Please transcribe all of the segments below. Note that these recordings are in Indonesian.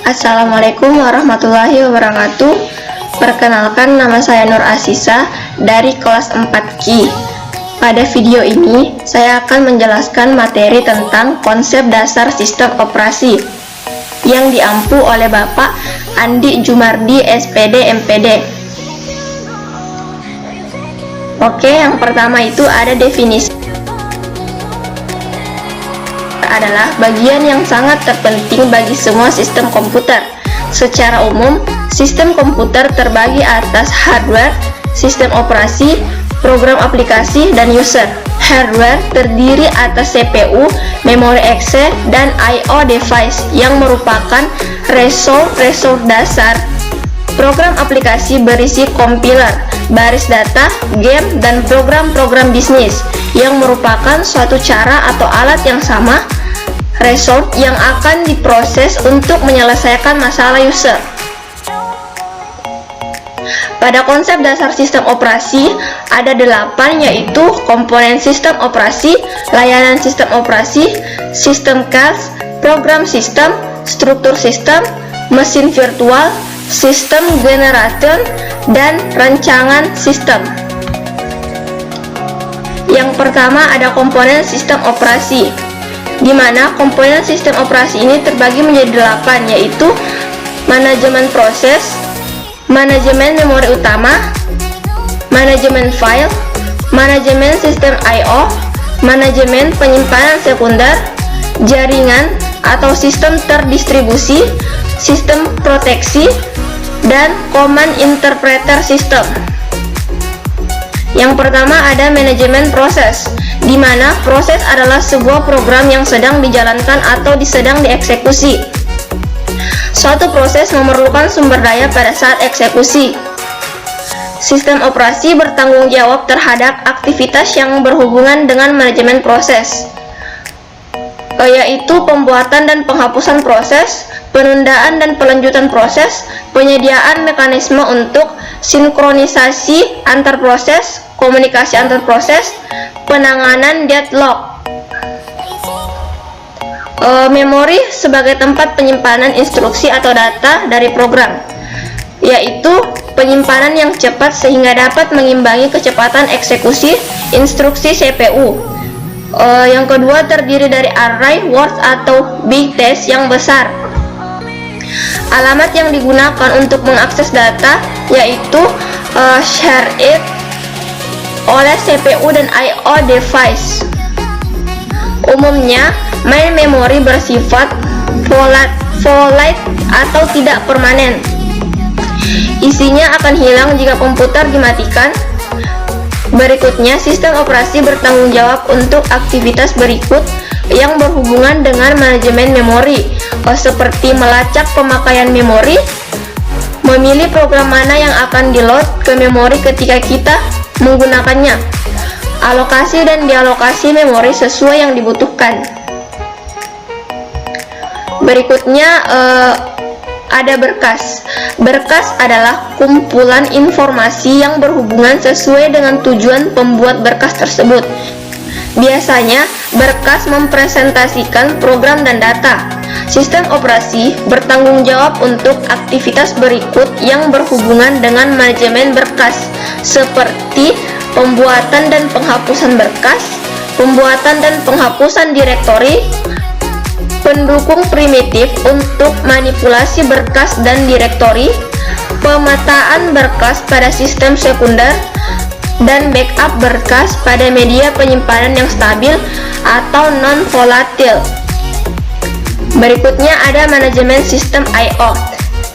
Assalamualaikum warahmatullahi wabarakatuh. Perkenalkan, nama saya Nur Asisa dari kelas 4Q. Pada video ini, saya akan menjelaskan materi tentang konsep dasar sistem operasi yang diampu oleh Bapak Andi Jumardi, SPD, MPD. Oke, yang pertama itu ada definisi. Adalah bagian yang sangat terpenting bagi semua sistem komputer. Secara umum, sistem komputer terbagi atas hardware, sistem operasi, program aplikasi, dan user. Hardware terdiri atas CPU, memori access, dan I/O device yang merupakan resource dasar. Program aplikasi berisi kompiler, baris data, game, dan program-program bisnis yang merupakan suatu cara atau alat yang sama resource yang akan diproses untuk menyelesaikan masalah user. Pada konsep dasar sistem operasi ada 8, yaitu komponen sistem operasi, layanan sistem operasi, sistem cache, program sistem, struktur sistem, mesin virtual, sistem generator, dan rancangan sistem. Yang pertama ada komponen sistem operasi, di mana komponen sistem operasi ini terbagi menjadi 8, yaitu manajemen proses, manajemen memori utama, manajemen file, manajemen sistem I/O, manajemen penyimpanan sekunder, jaringan atau sistem terdistribusi, sistem proteksi, dan command interpreter system. Yang pertama ada manajemen proses, di mana proses adalah sebuah program yang sedang dijalankan atau sedang dieksekusi. Suatu proses memerlukan sumber daya pada saat eksekusi. Sistem operasi bertanggung jawab terhadap aktivitas yang berhubungan dengan manajemen proses, yaitu pembuatan dan penghapusan proses, penundaan dan pelanjutan proses, penyediaan mekanisme untuk sinkronisasi antar proses, komunikasi antar proses, penanganan deadlock. Memori sebagai tempat penyimpanan instruksi atau data dari program, yaitu penyimpanan yang cepat sehingga dapat mengimbangi kecepatan eksekusi instruksi CPU. Yang kedua terdiri dari array, word, atau big text yang besar. Alamat yang digunakan untuk mengakses data yaitu shared oleh CPU dan I/O device. Umumnya, main memori bersifat volatile atau tidak permanen. Isinya akan hilang jika komputer dimatikan. Berikutnya, sistem operasi bertanggung jawab untuk aktivitas berikut yang berhubungan dengan manajemen memori, seperti melacak pemakaian memori, memilih program mana yang akan di-load ke memori ketika kita menggunakannya, alokasi dan dialokasi memori sesuai yang dibutuhkan. Berikutnya ada berkas. Berkas adalah kumpulan informasi yang berhubungan sesuai dengan tujuan pembuat berkas tersebut. Biasanya, berkas mempresentasikan program dan data. Sistem operasi bertanggung jawab untuk aktivitas berikut yang berhubungan dengan manajemen berkas, seperti pembuatan dan penghapusan berkas, pembuatan dan penghapusan direktori, pendukung primitif untuk manipulasi berkas dan direktori, pemetaan berkas pada sistem sekunder, dan backup berkas pada media penyimpanan yang stabil atau non-volatil. Berikutnya ada manajemen sistem I/O.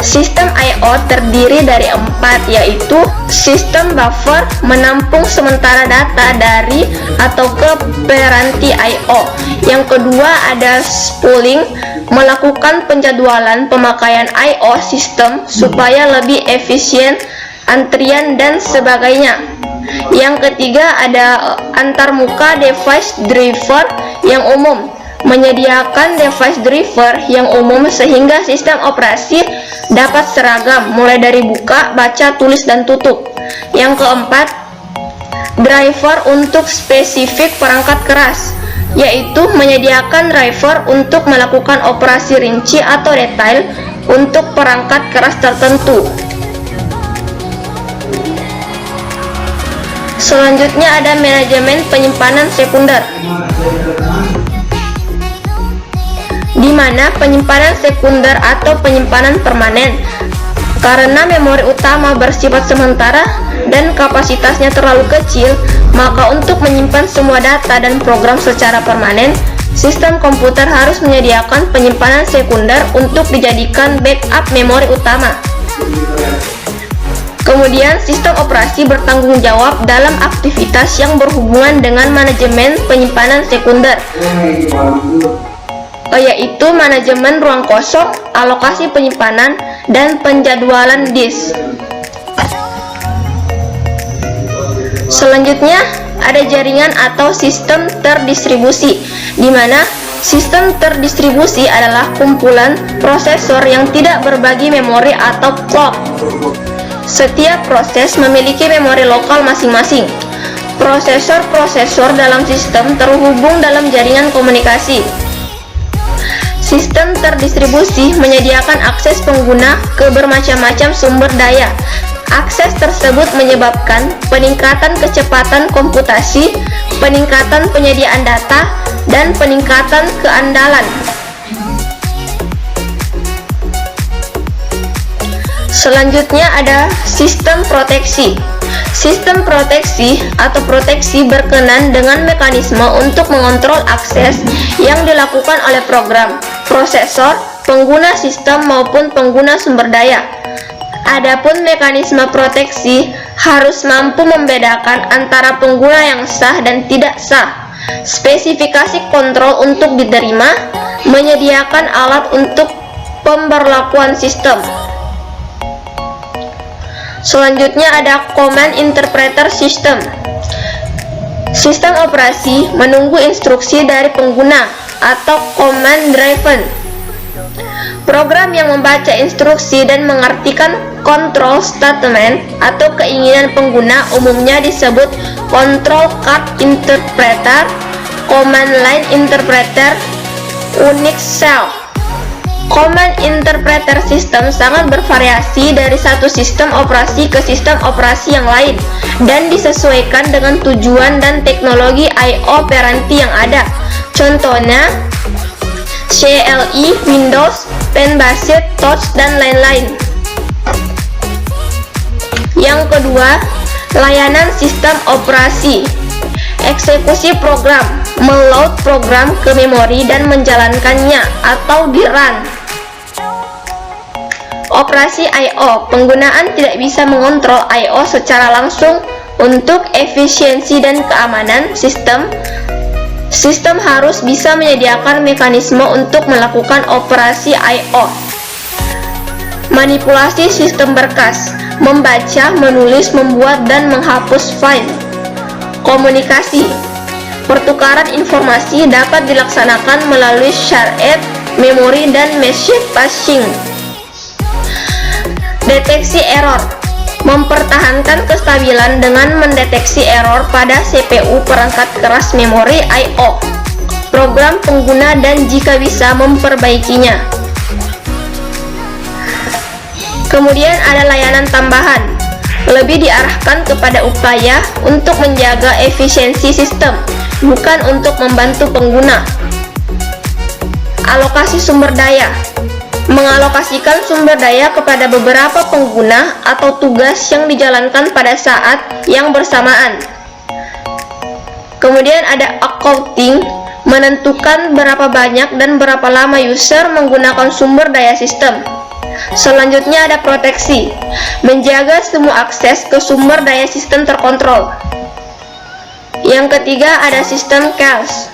Sistem I/O terdiri dari 4, yaitu sistem buffer menampung sementara data dari atau ke peranti I/O. Yang kedua ada spooling, melakukan penjadwalan pemakaian I/O sistem supaya lebih efisien, antrian, dan sebagainya. Yang ketiga ada antarmuka device driver yang umum, menyediakan device driver yang umum sehingga sistem operasi dapat seragam mulai dari buka, baca, tulis, dan tutup. Yang keempat, driver untuk spesifik perangkat keras, yaitu menyediakan driver untuk melakukan operasi rinci atau detail untuk perangkat keras tertentu. Selanjutnya ada manajemen penyimpanan sekunder, di mana penyimpanan sekunder atau penyimpanan permanen. Karena memori utama bersifat sementara dan kapasitasnya terlalu kecil, maka untuk menyimpan semua data dan program secara permanen, sistem komputer harus menyediakan penyimpanan sekunder untuk dijadikan backup memori utama. Kemudian, sistem operasi bertanggung jawab dalam aktivitas yang berhubungan dengan manajemen penyimpanan sekunder, yaitu manajemen ruang kosong, alokasi penyimpanan, dan penjadwalan disk. Selanjutnya, ada jaringan atau sistem terdistribusi, di mana sistem terdistribusi adalah kumpulan prosesor yang tidak berbagi memori atau clock. Setiap proses memiliki memori lokal masing-masing. Prosesor-prosesor dalam sistem terhubung dalam jaringan komunikasi. Sistem terdistribusi menyediakan akses pengguna ke bermacam-macam sumber daya. Akses tersebut menyebabkan peningkatan kecepatan komputasi, peningkatan penyediaan data, dan peningkatan keandalan. Selanjutnya ada sistem proteksi. Sistem proteksi atau proteksi berkenaan dengan mekanisme untuk mengontrol akses yang dilakukan oleh program, prosesor, pengguna sistem maupun pengguna sumber daya. Adapun mekanisme proteksi harus mampu membedakan antara pengguna yang sah dan tidak sah. Spesifikasi kontrol untuk diterima, menyediakan alat untuk pemberlakuan sistem. Selanjutnya ada Command Interpreter System. Sistem operasi menunggu instruksi dari pengguna atau command driven. Program yang membaca instruksi dan mengartikan control statement atau keinginan pengguna umumnya disebut Control Card Interpreter, Command Line Interpreter, Unix Shell. Command Interpreter System sangat bervariasi dari satu sistem operasi ke sistem operasi yang lain dan disesuaikan dengan tujuan dan teknologi I/O operanti yang ada. Contohnya CLI, Windows, Pen-based, Touch, dan lain-lain. Yang kedua, layanan sistem operasi. Eksekusi program, meload program ke memori dan menjalankannya atau di-run. Operasi I/O, penggunaan tidak bisa mengontrol I/O secara langsung. Untuk efisiensi dan keamanan sistem harus bisa menyediakan mekanisme untuk melakukan operasi I/O. Manipulasi sistem berkas, membaca, menulis, membuat, dan menghapus file. Komunikasi, pertukaran informasi dapat dilaksanakan melalui shared memori dan message passing. Deteksi error, mempertahankan kestabilan dengan mendeteksi error pada CPU perangkat keras memori I/O, program pengguna, dan jika bisa memperbaikinya. Kemudian ada layanan tambahan, lebih diarahkan kepada upaya untuk menjaga efisiensi sistem, bukan untuk membantu pengguna. Alokasi sumber daya, mengalokasikan sumber daya kepada beberapa pengguna atau tugas yang dijalankan pada saat yang bersamaan. Kemudian ada accounting, menentukan berapa banyak dan berapa lama user menggunakan sumber daya sistem. Selanjutnya ada proteksi, menjaga semua akses ke sumber daya sistem terkontrol. Yang ketiga ada sistem cache.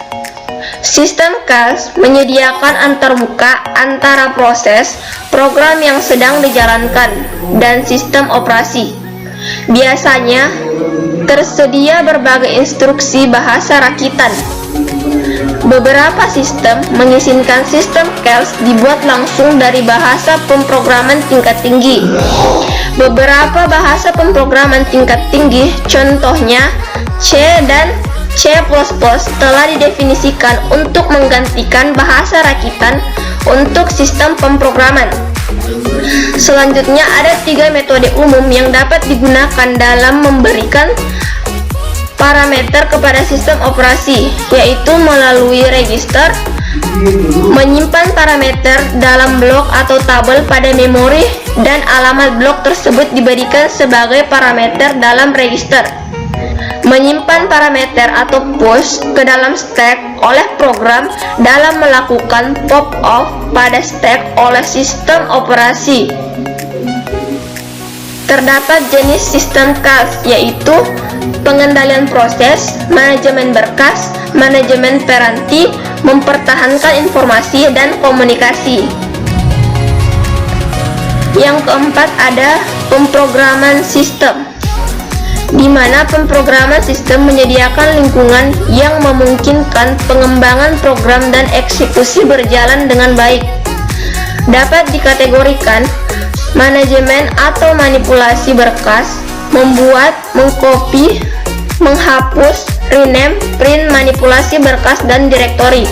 Sistem cache menyediakan antarmuka antara proses, program yang sedang dijalankan, dan sistem operasi. Biasanya tersedia berbagai instruksi bahasa rakitan. Beberapa sistem mengizinkan sistem cache dibuat langsung dari bahasa pemrograman tingkat tinggi. Beberapa bahasa pemrograman tingkat tinggi, contohnya C dan C++, telah didefinisikan untuk menggantikan bahasa rakitan untuk sistem pemrograman. Selanjutnya ada 3 metode umum yang dapat digunakan dalam memberikan parameter kepada sistem operasi, yaitu melalui register, menyimpan parameter dalam blok atau tabel pada memori, dan alamat blok tersebut diberikan sebagai parameter dalam register. Menyimpan parameter atau push ke dalam stack oleh program dalam melakukan pop-off pada stack oleh sistem operasi. Terdapat jenis sistem cache, yaitu pengendalian proses, manajemen berkas, manajemen peranti, mempertahankan informasi, dan komunikasi. Yang keempat ada pemrograman sistem, di mana pemrograman sistem menyediakan lingkungan yang memungkinkan pengembangan program dan eksekusi berjalan dengan baik. Dapat dikategorikan manajemen atau manipulasi berkas, membuat, mengcopy, menghapus, rename, print, manipulasi berkas dan direktori.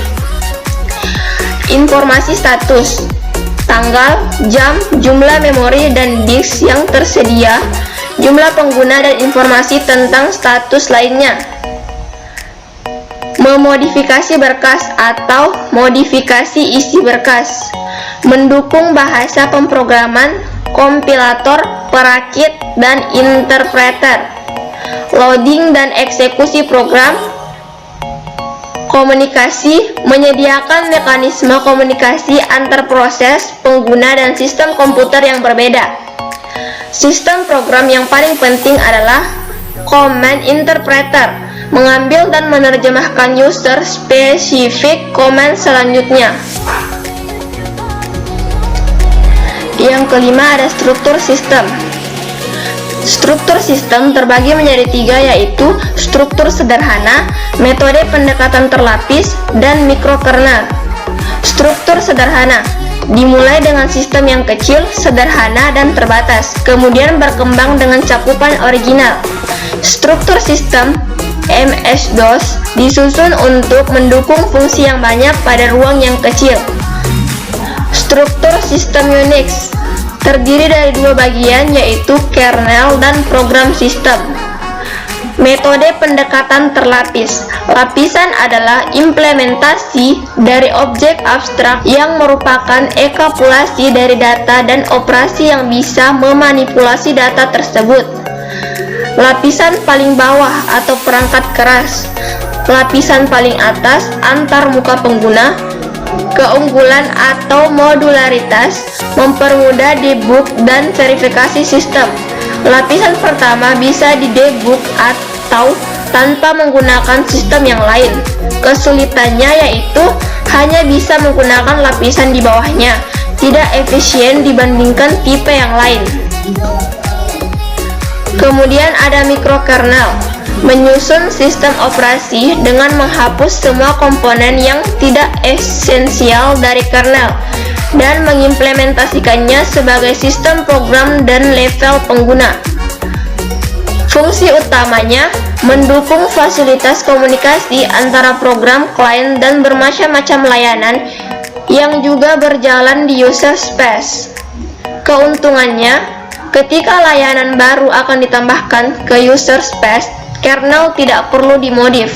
Informasi status, tanggal, jam, jumlah memori dan disk yang tersedia, jumlah pengguna, dan informasi tentang status lainnya. Memodifikasi berkas atau modifikasi isi berkas, mendukung bahasa pemrograman, kompilator, perakit, dan interpreter, loading dan eksekusi program, komunikasi, menyediakan mekanisme komunikasi antar proses, pengguna, dan sistem komputer yang berbeda. Sistem program yang paling penting adalah command interpreter, mengambil dan menerjemahkan user specific command selanjutnya. Yang kelima ada struktur sistem. Struktur sistem terbagi menjadi 3, yaitu struktur sederhana, metode pendekatan terlapis, dan mikrokernel. Struktur sederhana dimulai dengan sistem yang kecil, sederhana, dan terbatas, kemudian berkembang dengan cakupan original. Struktur sistem MS-DOS disusun untuk mendukung fungsi yang banyak pada ruang yang kecil. Struktur sistem Unix terdiri dari 2 bagian, yaitu kernel dan program sistem. Metode pendekatan terlapis. Lapisan adalah implementasi dari objek abstrak yang merupakan enkapsulasi dari data dan operasi yang bisa memanipulasi data tersebut. Lapisan paling bawah atau perangkat keras. Lapisan paling atas antar muka pengguna. Keunggulan atau modularitas, mempermudah debug dan verifikasi sistem. Lapisan pertama bisa didebug atau tanpa menggunakan sistem yang lain. Kesulitannya yaitu hanya bisa menggunakan lapisan di bawahnya, tidak efisien dibandingkan tipe yang lain. Kemudian ada mikrokernel, menyusun sistem operasi dengan menghapus semua komponen yang tidak esensial dari kernel dan mengimplementasikannya sebagai sistem program dan level pengguna. Fungsi utamanya mendukung fasilitas komunikasi antara program, klien, dan bermacam-macam layanan yang juga berjalan di user space. Keuntungannya, ketika layanan baru akan ditambahkan ke user space, kernel tidak perlu dimodif.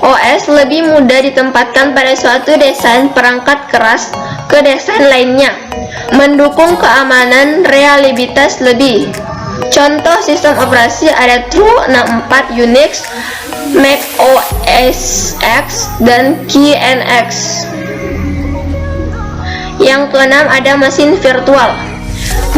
OS lebih mudah ditempatkan pada suatu desain perangkat keras ke desain lainnya, mendukung keamanan reliabilitas lebih. Contoh sistem operasi ada True64 Unix, Mac OS X, dan KNX. Yang keenam ada mesin virtual.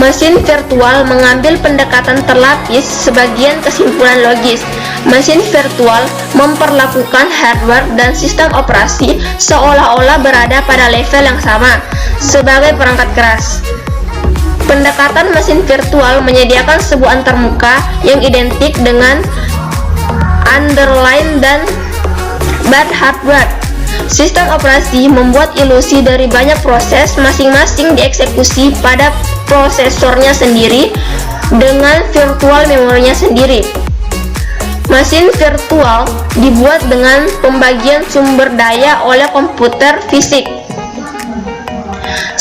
Mesin virtual mengambil pendekatan terlapis sebagian kesimpulan logis. Mesin virtual memperlakukan hardware dan sistem operasi seolah-olah berada pada level yang sama sebagai perangkat keras. Pendekatan mesin virtual menyediakan sebuah antarmuka yang identik dengan underline dan bad hardware. Sistem operasi membuat ilusi dari banyak proses masing-masing dieksekusi pada prosesornya sendiri dengan virtual memorinya sendiri. Mesin virtual dibuat dengan pembagian sumber daya oleh komputer fisik.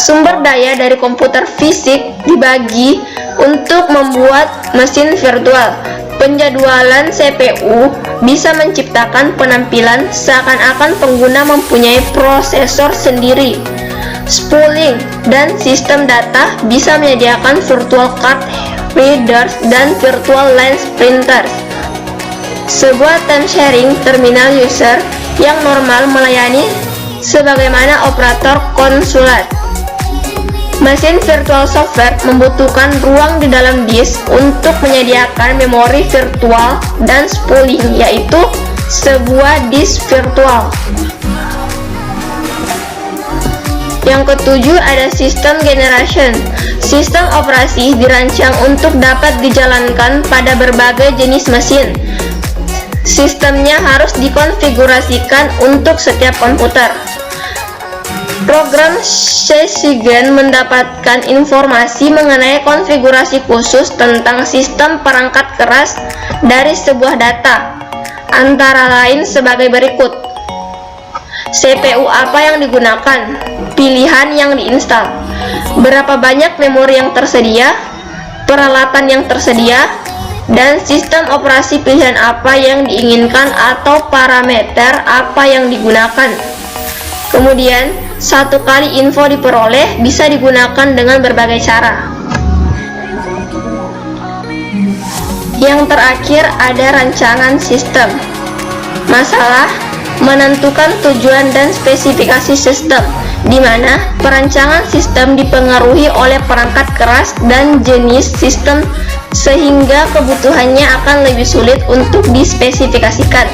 Sumber daya dari komputer fisik dibagi untuk membuat mesin virtual. Penjadwalan CPU bisa menciptakan penampilan seakan-akan pengguna mempunyai prosesor sendiri. Spooling dan sistem data bisa menyediakan virtual card readers dan virtual lens printers. Sebuah time sharing terminal user yang normal melayani sebagaimana operator konsulat. Mesin virtual software membutuhkan ruang di dalam disk untuk menyediakan memori virtual dan spooling, yaitu sebuah disk virtual. Yang ketujuh ada sistem generation. Sistem operasi dirancang untuk dapat dijalankan pada berbagai jenis mesin. Sistemnya harus dikonfigurasikan untuk setiap komputer. Program Sesigen mendapatkan informasi mengenai konfigurasi khusus tentang sistem perangkat keras dari sebuah data, antara lain sebagai berikut. CPU apa yang digunakan, pilihan yang diinstal, berapa banyak memori yang tersedia, peralatan yang tersedia, dan sistem operasi pilihan apa yang diinginkan atau parameter apa yang digunakan. Kemudian, satu kali info diperoleh bisa digunakan dengan berbagai cara. Yang terakhir ada rancangan sistem. Masalah menentukan tujuan dan spesifikasi sistem, di mana perancangan sistem dipengaruhi oleh perangkat keras dan jenis sistem sehingga kebutuhannya akan lebih sulit untuk dispesifikasikan.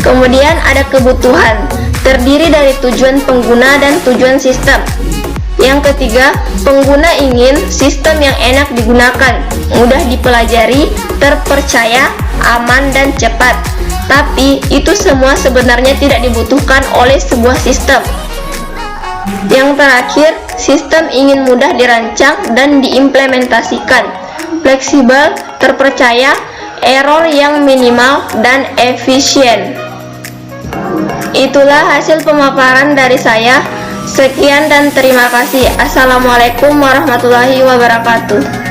Kemudian ada kebutuhan, terdiri dari tujuan pengguna dan tujuan sistem. Yang ketiga, pengguna ingin sistem yang enak digunakan, mudah dipelajari, terpercaya, aman, dan cepat. Tapi itu semua sebenarnya tidak dibutuhkan oleh sebuah sistem. Yang terakhir, sistem ingin mudah dirancang dan diimplementasikan, fleksibel, terpercaya, error yang minimal, dan efisien. Itulah hasil pemaparan dari saya. Sekian dan terima kasih. Assalamualaikum warahmatullahi wabarakatuh.